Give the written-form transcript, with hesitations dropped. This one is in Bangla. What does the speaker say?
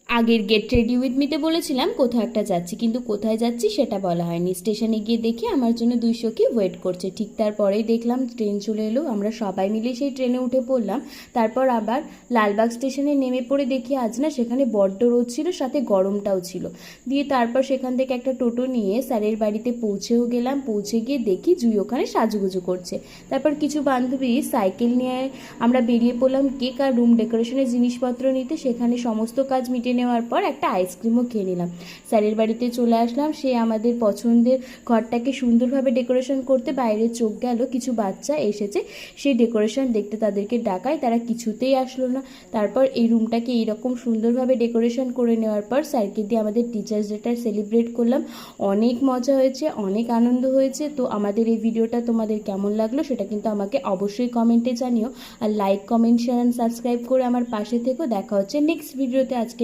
আগের গেট রেডি উইথ মিতে বলেছিলাম কোথাও একটা যাচ্ছি, কিন্তু কোথায় যাচ্ছি সেটা বলা হয়নি। স্টেশনে গিয়ে দেখি আমার জন্য দুই সখী ওয়েট করছে। ঠিক তারপরেই দেখলাম ট্রেন চলে এলো, আমরা সবাই মিলে সেই ট্রেনে উঠে পড়লাম। তারপর আবার লালবাগ স্টেশনে নেমে পড়ে দেখি আজ না সেখানে বড্ড রোদ ছিল, সাথে গরমটাও ছিল। দিয়ে তারপর সেখান থেকে একটা টোটো নিয়ে স্যারের বাড়িতে পৌঁছেও গেলাম। পৌঁছে গিয়ে দেখি জুই ওখানে সাজুগুজু করছে। তারপর কিছু বান্ধবী সাইকেল নিয়ে আমরা বেরিয়ে পড়লাম কেক আর রুম ডেকোরেশনের জিনিসপত্র নিতে। সেখানে সমস্ত কাজ মিটে নেওয়ার পর একটা আইসক্রিমও খেয়ে নিলাম। স্যারের বাড়িতে চলে আসলাম। সে আমাদের পছন্দের ঘরটাকে সুন্দরভাবে ডেকোরেশন করতে বাইরে চোখ গেল। কিছু বাচ্চা এসেছে সেই ডেকোরেশন দেখতে, তাদেরকে ডাকায়, তারা কিছুতেই আসলো না। তারপর এই রুমটাকে এইরকম সুন্দরভাবে ডেকোরেশন করে নেওয়ার পর স্যারকে দিয়ে আমাদের টিচার্স ডেটা সেলিব্রেট করলাম। অনেক মজা হয়েছে, অনেক আনন্দ হয়েছে। তো আমাদের এই ভিডিওটা তোমাদের কেমন লাগলো সেটা কিন্তু আমাকে অবশ্যই কমেন্টে জানিও। আর like, comment, share and subscribe করে আমার পাশে থেকো। দেখা হচ্ছে নেক্সট ভিডিওতে। আজকে